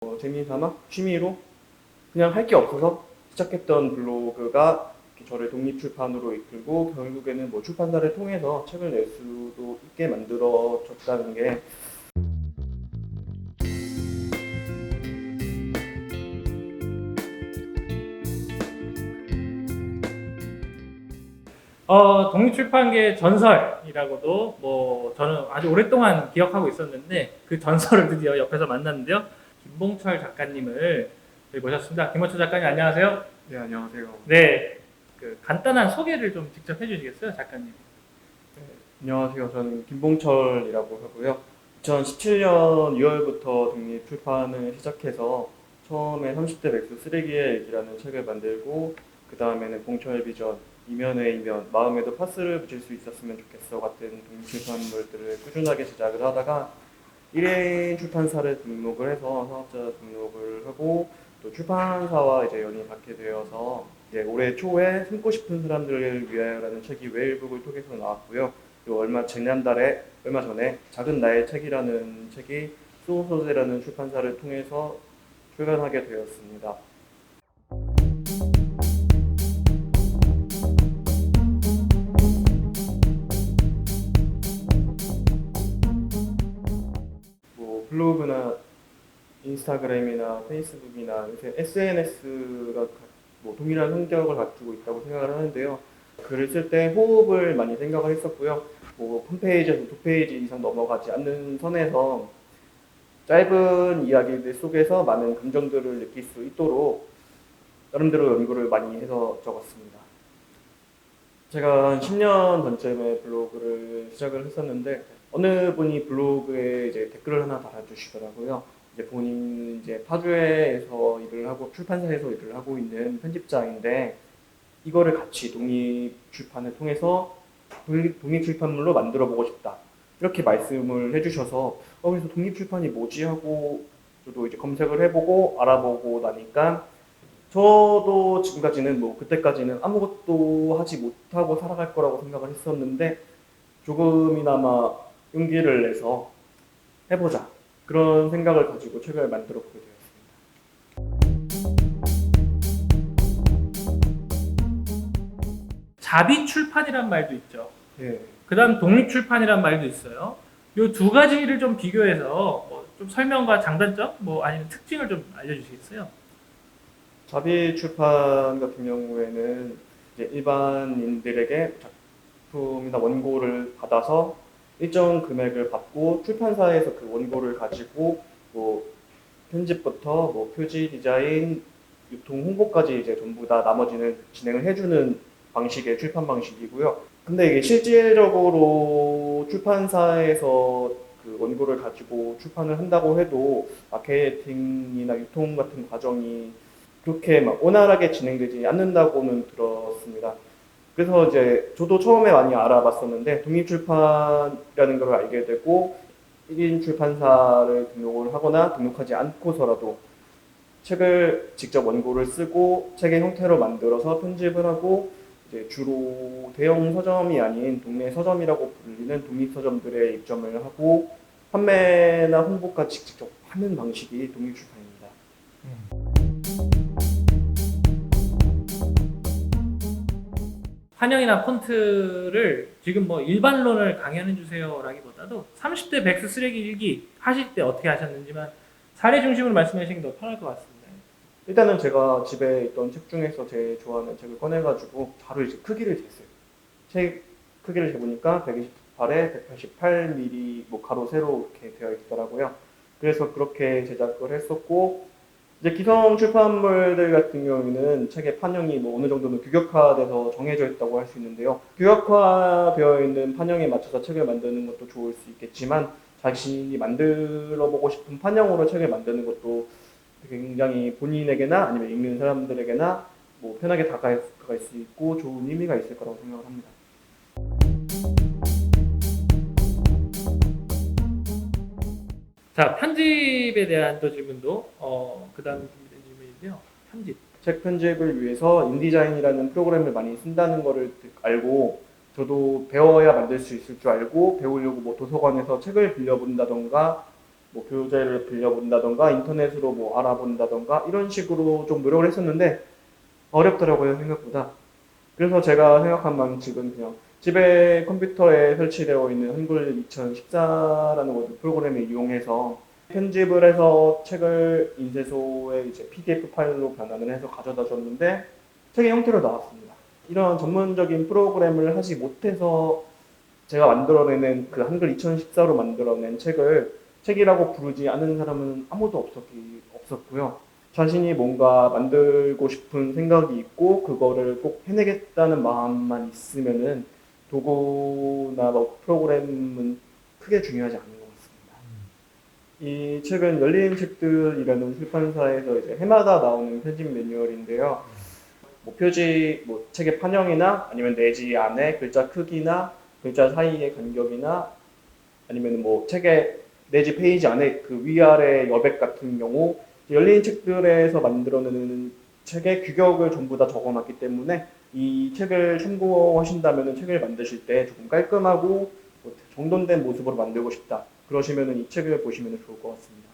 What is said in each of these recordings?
재미삼아 취미로 그냥 할 게 없어서 시작했던 블로그가 이렇게 저를 독립출판으로 이끌고 결국에는 뭐 출판사를 통해서 책을 낼 수도 있게 만들어졌다는 게 독립출판계 전설이라고도 뭐 저는 아주 오랫동안 기억하고 있었는데 그 전설을 드디어 옆에서 만났는데요. 김봉철 작가님을 여기 모셨습니다. 김봉철 작가님 안녕하세요. 네, 안녕하세요. 네, 그 간단한 소개를 좀 직접 해주시겠어요, 작가님? 네, 안녕하세요. 저는 김봉철이라고 하고요. 2017년 6월부터 독립출판을 시작해서 처음에 30대 백수 쓰레기의 일기라는 책을 만들고 그 다음에는 봉철 비전, 이면의 이면, 마음에도 파스를 붙일 수 있었으면 좋겠어 같은 독립출판물들을 꾸준하게 제작을 하다가 1인 출판사를 등록을 해서 사업자 등록을 하고 또 출판사와 이제 연이 닿게 되어서 이제 올해 초에 숨고 싶은 사람들을 위하여라는 책이 웨일북을 통해서 나왔고요. 또 얼마 전에 작은 나의 책이라는 책이 수호소재라는 출판사를 통해서 출간하게 되었습니다. 뭐 블로그나 인스타그램이나 페이스북이나 요새 SNS가 뭐 동일한 성격을 가지고 있다고 생각을 하는데요. 글을 쓸 때 호흡을 많이 생각을 했었고요. 뭐 한 페이지에서 두 페이지 이상 넘어가지 않는 선에서 짧은 이야기들 속에서 많은 감정들을 느낄 수 있도록 나름대로 연구를 많이 해서 적었습니다. 제가 한 10년 전쯤에 블로그를 시작을 했었는데 어느 분이 블로그에 이제 댓글을 하나 달아주시더라고요. 이제 본인 이제 파주에서 일을 하고 출판사에서 일을 하고 있는 편집자인데 이거를 같이 독립출판을 통해서 독립출판물로 만들어 보고 싶다. 이렇게 말씀을 해주셔서 그래서 독립출판이 뭐지 하고 저도 이제 검색을 해보고 알아보고 나니까 저도 지금까지는 뭐 그때까지는 아무것도 하지 못하고 살아갈 거라고 생각을 했었는데 조금이나마 용기를 내서 해보자 그런 생각을 가지고 책을 만들어 보게 자비출판이란 말도 있죠. 되었습니다. 예. 그다음 독립출판이란 말도 있어요. 이 두 가지를 좀 비교해서 뭐좀 설명과 장단점, 뭐 아니면 특징을 좀 알려주시겠어요? 자비 출판 같은 경우에는 이제 일반인들에게 작품이나 원고를 받아서 일정 금액을 받고 출판사에서 그 원고를 가지고 뭐 편집부터 뭐 표지 디자인, 유통 홍보까지 이제 전부 다 나머지는 진행을 해주는 방식의 출판 방식이고요. 근데 이게 실질적으로 출판사에서 그 원고를 가지고 출판을 한다고 해도 마케팅이나 유통 같은 과정이 그렇게 막 원활하게 진행되지 않는다고는 들었습니다. 그래서 이제 저도 처음에 많이 알아봤었는데 독립출판이라는 걸 알게 되고 1인 출판사를 등록을 하거나 등록하지 않고서라도 책을 직접 원고를 쓰고 책의 형태로 만들어서 편집을 하고 이제 주로 대형 서점이 아닌 동네 서점이라고 불리는 독립서점들에 입점을 하고 판매나 홍보까지 직접 하는 방식이 독립출판입니다. 환영이나 폰트를 지금 뭐 일반론을 강연해 주세요라기보다도 30대 백수 쓰레기 일기 하실 때 어떻게 하셨는지만 사례 중심으로 말씀해 주시는 게 더 편할 것 같습니다. 일단은 제가 집에 있던 책 중에서 제일 좋아하는 책을 꺼내가지고 바로 이제 크기를 쟀어요. 책 크기를 재보니까 128에 188mm 뭐 가로 세로 이렇게 되어 있더라고요. 그래서 그렇게 제작을 했었고 이제 기성 출판물들 같은 경우에는 책의 판형이 뭐 어느 정도는 규격화돼서 정해져 있다고 할 수 있는데요. 규격화되어 있는 판형에 맞춰서 책을 만드는 것도 좋을 수 있겠지만 자신이 만들어 보고 싶은 판형으로 책을 만드는 것도 굉장히 본인에게나 아니면 읽는 사람들에게나 뭐 편하게 다가갈 수 있고 좋은 의미가 있을 거라고 생각을 합니다. 자, 편집에 대한 또 질문도 그다음 준비된 질문인데요. 편집. 책 편집을 위해서 인디자인이라는 프로그램을 많이 쓴다는 거를 알고 저도 배워야 만들 수 있을 줄 알고 배우려고 뭐 도서관에서 책을 빌려본다던가 뭐 교재를 빌려본다던가 인터넷으로 뭐 알아본다던가 이런 식으로 좀 노력을 했었는데 어렵더라고요, 생각보다. 그래서 제가 생각한 방식은 그냥 집에 컴퓨터에 설치되어 있는 한글 2014라는 워드 프로그램을 이용해서 편집을 해서 책을 인쇄소에 이제 PDF 파일로 변환을 해서 가져다 줬는데 책의 형태로 나왔습니다. 이런 전문적인 프로그램을 하지 못해서 제가 만들어내는 그 한글 2014로 만들어낸 책을 책이라고 부르지 않는 사람은 아무도 없었고요. 자신이 뭔가 만들고 싶은 생각이 있고 그거를 꼭 해내겠다는 마음만 있으면은 도구나 뭐 프로그램은 크게 중요하지 않은 것 같습니다. 이 책은 열린 책들이라는 출판사에서 이제 해마다 나오는 편집 매뉴얼인데요. 뭐 표지, 뭐 책의 판형이나 아니면 내지 안에 글자 크기나 글자 사이의 간격이나 아니면 뭐 책의 내지 페이지 안에 그 위아래 여백 같은 경우 열린 책들에서 만들어내는 책의 규격을 전부 다 적어놨기 때문에 이 책을 참고하신다면 책을 만드실 때 조금 깔끔하고 뭐 정돈된 모습으로 만들고 싶다. 그러시면 이 책을 보시면 좋을 것 같습니다.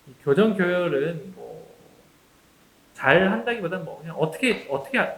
이 교정 교열은 뭐 잘 한다기보다는 뭐 그냥 어떻게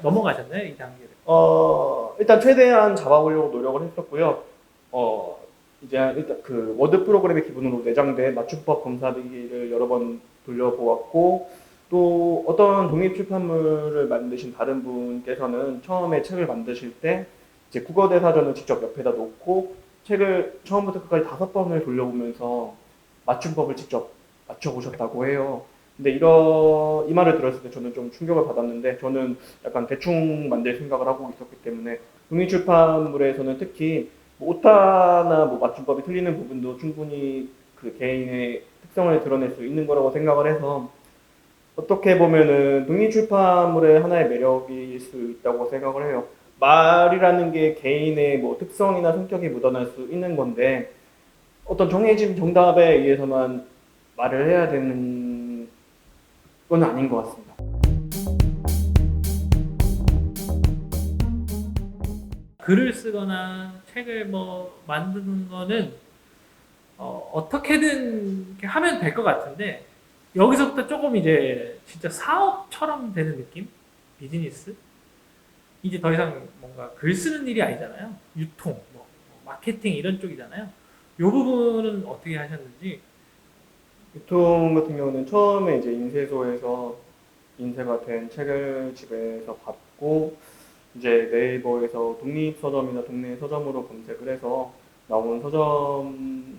넘어가셨나요, 이 단계를? 일단 최대한 잡아보려고 노력을 했었고요. 이제 일단 그 워드 프로그램의 기본으로 내장된 맞춤법 검사기를 여러 번 돌려보았고, 또 어떤 독립 출판물을 만드신 다른 분께서는 처음에 책을 만드실 때 이제 국어대사전을 직접 옆에다 놓고 책을 처음부터 끝까지 5번을 돌려보면서 맞춤법을 직접 맞춰보셨다고 해요. 근데 이 말을 들었을 때 저는 좀 충격을 받았는데, 저는 약간 대충 만들 생각을 하고 있었기 때문에 독립출판물에서는 특히 뭐 오타나 뭐 맞춤법이 틀리는 부분도 충분히 그 개인의 특성을 드러낼 수 있는 거라고 생각을 해서 어떻게 보면은 독립출판물의 하나의 매력일 수 있다고 생각을 해요. 말이라는 게 개인의 뭐 특성이나 성격이 묻어날 수 있는 건데 어떤 정해진 정답에 의해서만 말을 해야 되는 건 아닌 것 같습니다. 글을 쓰거나 책을 뭐 만드는 거는 어떻게든 이렇게 하면 될 것 같은데 여기서부터 조금 이제 진짜 사업처럼 되는 느낌? 비즈니스? 이제 더 이상 뭔가 글 쓰는 일이 아니잖아요. 유통, 뭐 마케팅 이런 쪽이잖아요. 이 부분은 어떻게 하셨는지. 유통 같은 경우는 처음에 이제 인쇄소에서 인쇄가 된 책을 집에서 받고 이제 네이버에서 독립 서점이나 동네 서점으로 검색을 해서 나온 서점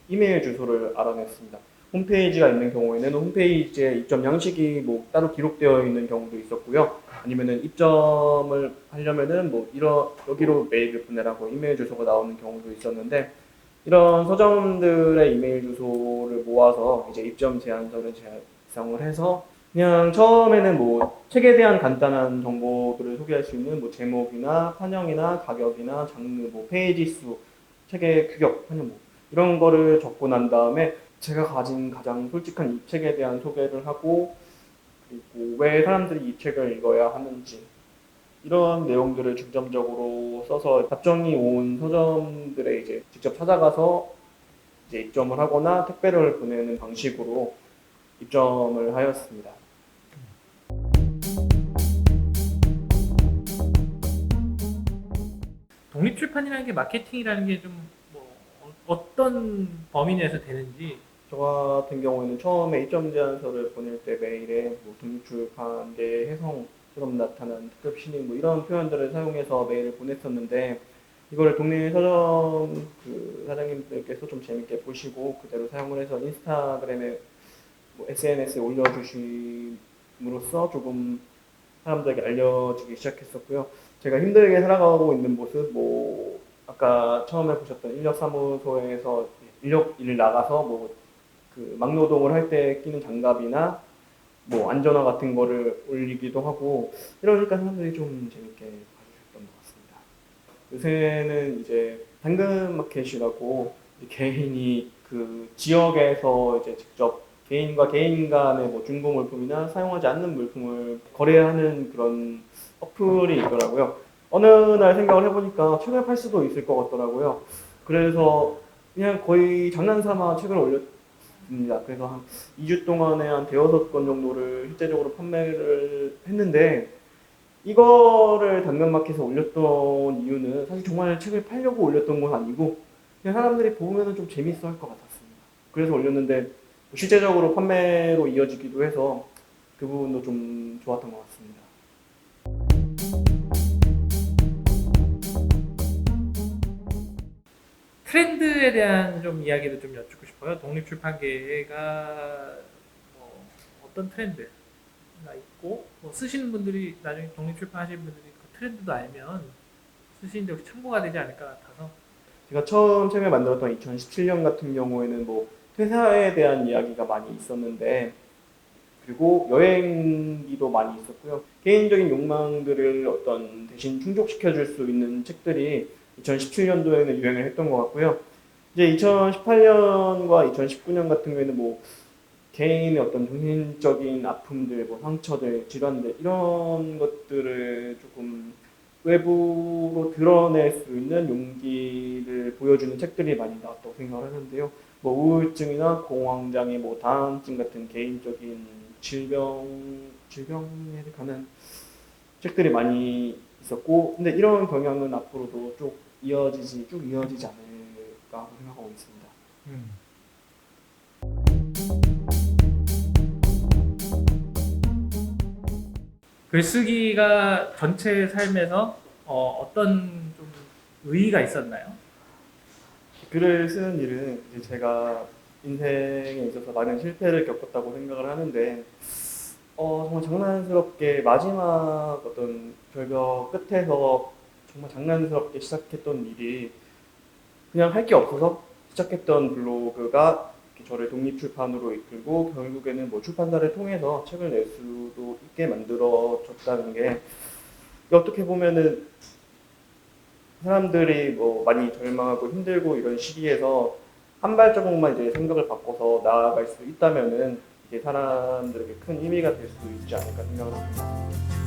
이메일 주소를 알아냈습니다. 홈페이지가 있는 경우에는 홈페이지에 입점 양식이 뭐 따로 기록되어 있는 경우도 있었고요. 아니면은 입점을 하려면은 뭐 여기로 메일을 보내라고 이메일 주소가 나오는 경우도 있었는데, 이런 서점들의 이메일 주소를 모아서 이제 입점 제안서를 작성을 해서 그냥 처음에는 뭐 책에 대한 간단한 정보들을 소개할 수 있는 뭐 제목이나 판형이나 가격이나 장르, 뭐 페이지 수, 책의 규격, 판형 뭐 이런 거를 적고 난 다음에 제가 가진 가장 솔직한 이 책에 대한 소개를 하고, 그리고 왜 사람들이 이 책을 읽어야 하는지 이런 내용들을 중점적으로 써서 답정이 온 서점들에 이제 직접 찾아가서 이제 입점을 하거나 택배를 보내는 방식으로 입점을 하였습니다. 독립출판이라는 게 마케팅이라는 게 좀 뭐 어떤 범위 내에서 되는지. 저 같은 경우에는 처음에 입점 제안서를 보낼 때 메일에 뭐 독립출판계 혜성처럼 나타난 특급 신인 뭐 이런 표현들을 사용해서 메일을 보냈었는데, 이거를 동네 서점 그 사장님들께서 좀 재밌게 보시고 그대로 사용을 해서 인스타그램에 뭐 SNS에 올려주심으로써 조금 사람들에게 알려지기 시작했었고요. 제가 힘들게 살아가고 있는 모습, 뭐 아까 처음에 보셨던 인력사무소에서 인력 일 나가서 뭐 그 막노동을 할 때 끼는 장갑이나 뭐 안전화 같은 거를 올리기도 하고 이러니까 사람들이 좀 재밌게 봐주셨던 것 같습니다. 요새는 이제 당근마켓이라고 개인이 그 지역에서 이제 직접 개인과 개인 간의 뭐 중고 물품이나 사용하지 않는 물품을 거래하는 그런 어플이 있더라고요. 어느 날 생각을 해보니까 책을 팔 수도 있을 것 같더라고요. 그래서 그냥 거의 장난삼아 책을 올렸습니다. 그래서 한 2주 동안에 한 대여섯 권 정도를 실제적으로 판매를 했는데, 이거를 당근마켓에 올렸던 이유는 사실 정말 책을 팔려고 올렸던 건 아니고 그냥 사람들이 보면은 좀 재밌어 할 것 같았습니다. 그래서 올렸는데 실제적으로 판매로 이어지기도 해서 그 부분도 좀 좋았던 것 같습니다. 트렌드에 대한 좀 이야기도 좀 여쭙고 싶어요. 독립출판계가 뭐 어떤 트렌드가 있고 뭐 쓰시는 분들이 나중에 독립출판하시는 분들이 그 트렌드도 알면 쓰시는데 혹시 참고가 되지 않을까 같아서. 제가 처음 책을 만들었던 2017년 같은 경우에는 뭐 퇴사에 대한 이야기가 많이 있었는데, 그리고 여행기도 많이 있었고요. 개인적인 욕망들을 어떤 대신 충족시켜 줄 수 있는 책들이 2017년도에는 유행을 했던 것 같고요. 이제 2018년과 2019년 같은 경우에는 뭐 개인의 어떤 정신적인 아픔들, 뭐 상처들, 질환들 이런 것들을 조금 외부로 드러낼 수 있는 용기를 보여주는 책들이 많이 나왔다고 생각을 하는데요. 뭐 우울증이나 공황장애, 뭐 다한증 같은 개인적인 질병에 관한 책들이 많이 있었고, 근데 이런 경향은 앞으로도 쭉 이어지지 않을까 하고 생각하고 있습니다. 음. 글쓰기가 전체 삶에서 어떤 좀 의의가 있었나요? 글을 쓰는 일은 이제 제가 인생에 있어서 많은 실패를 겪었다고 생각을 하는데, 정말 장난스럽게 마지막 어떤 절벽 끝에서 정말 장난스럽게 시작했던 일이 그냥 할 게 없어서 시작했던 블로그가 이렇게 저를 독립출판으로 이끌고 결국에는 뭐 출판사를 통해서 책을 낼 수도 있게 만들어줬다는 게, 어떻게 보면은 사람들이 뭐 많이 절망하고 힘들고 이런 시기에서 한 발자국만 이제 생각을 바꿔서 나아갈 수 있다면은 이게 사람들에게 큰 의미가 될 수 있지 않을까 생각을 합니다.